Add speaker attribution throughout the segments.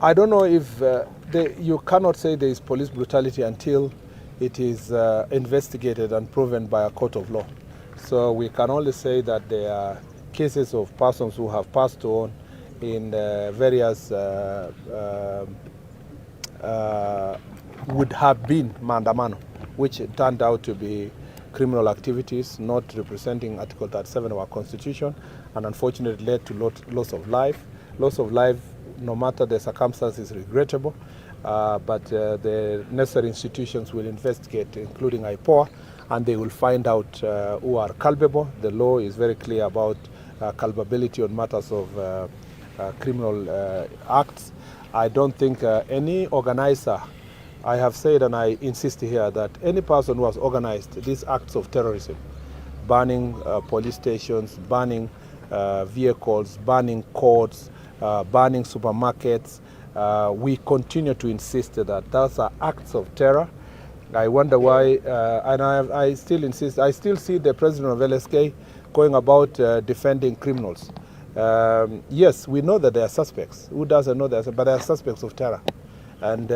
Speaker 1: I don't know if you cannot say there is police brutality until it is investigated and proven by a court of law. So we can only say that there are cases of persons who have passed on in various would have been maandamano, which turned out to be criminal activities not representing Article 37 of our Constitution, and unfortunately led to loss of life. Loss of life, no matter the circumstances, is regrettable, but the necessary institutions will investigate, including IPOA, and they will find out who are culpable. The law is very clear about culpability on matters of criminal acts. I don't think any organizer, I have said and I insist here that any person who has organized these acts of terrorism, burning police stations, burning vehicles, burning courts, burning supermarkets, we continue to insist that those are acts of terror. I wonder why, and I still insist, I still see the president of LSK going about defending criminals. Yes, we know that they are suspects. Who doesn't know that? But they are suspects of terror. And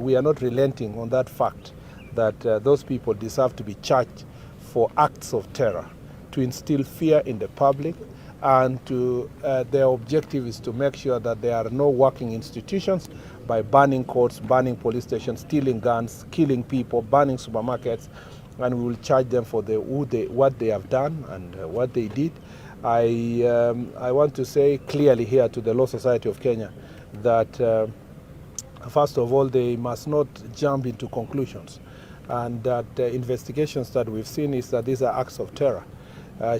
Speaker 1: we are not relenting on that fact that those people deserve to be charged for acts of terror, to instill fear in the public, and their objective is to make sure that there are no working institutions by burning courts, burning police stations, stealing guns, killing people, burning supermarkets, and we will charge them for what they have done and what they did. I want to say clearly here to the Law Society of Kenya that first of all, they must not jump into conclusions, and that the investigations that we've seen is that these are acts of terror.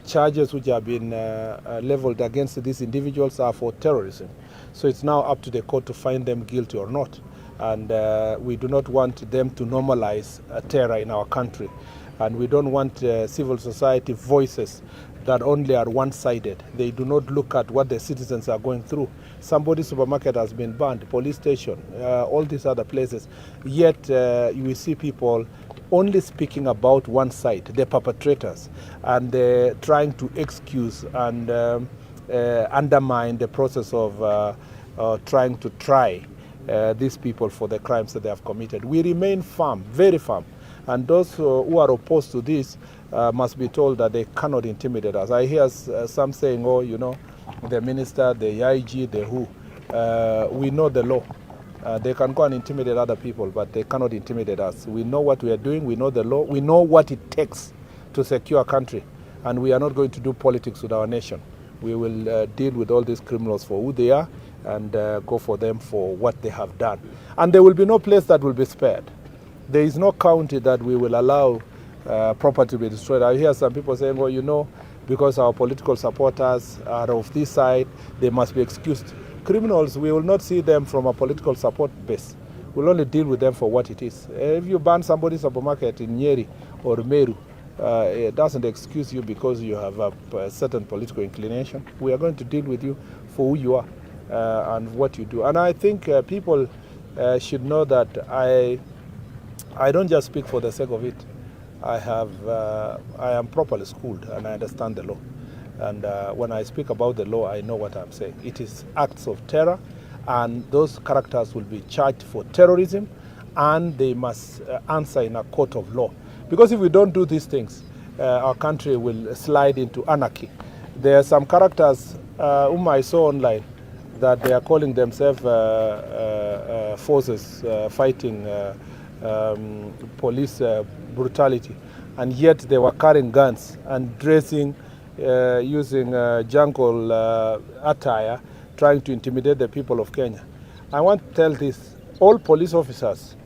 Speaker 1: Charges which have been leveled against these individuals are for terrorism. So it's now up to the court to find them guilty or not. And we do not want them to normalize terror in our country. And we don't want civil society voices that only are one-sided. They do not look at what the citizens are going through. Somebody's supermarket has been burned, police station, all these other places. Yet you see people only speaking about one side, the perpetrators, and trying to excuse and undermine the process of trying to try these people for the crimes that they have committed. We remain firm, very firm. And those who are opposed to this must be told that they cannot intimidate us. I hear some saying, oh, you know, the minister, the IG, the who. We know the law. They can go and intimidate other people, but they cannot intimidate us. We know what we are doing. We know the law. We know what it takes to secure a country. And we are not going to do politics with our nation. We will deal with all these criminals for who they are and go for them for what they have done. And there will be no place that will be spared. There is no county that we will allow property to be destroyed. I hear some people saying, well, you know, because our political supporters are of this side, they must be excused. Criminals, we will not see them from a political support base. We'll only deal with them for what it is. If you ban somebody's supermarket in Nyeri or Meru, it doesn't excuse you because you have a certain political inclination. We are going to deal with you for who you are and what you do. And I think people should know that I don't just speak for the sake of it. I am properly schooled and I understand the law. And when I speak about the law, I know what I'm saying. It is acts of terror, and those characters will be charged for terrorism, and they must answer in a court of law. Because if we don't do these things, our country will slide into anarchy. There are some characters whom I saw online that they are calling themselves forces fighting police brutality, and yet they were carrying guns and dressing using jungle attire, trying to intimidate the people of Kenya. I want to tell this, all police officers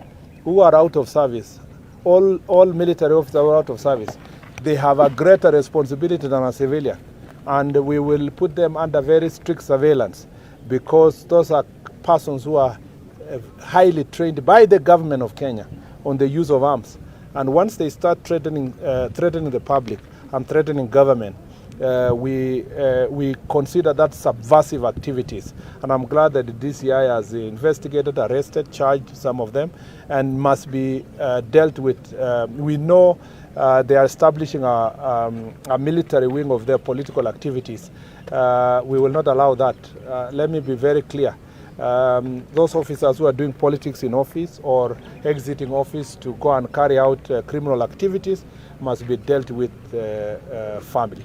Speaker 1: who are out of service, all military officers who are out of service, they have a greater responsibility than a civilian, and we will put them under very strict surveillance, because those are persons who are highly trained by the government of Kenya on the use of arms. And once they start threatening the public and threatening government, we consider that subversive activities. And I'm glad that the DCI has investigated, arrested, charged some of them, and must be dealt with. We know they are establishing a military wing of their political activities. We will not allow that. Let me be very clear. Those officers who are doing politics in office or exiting office to go and carry out criminal activities must be dealt with family.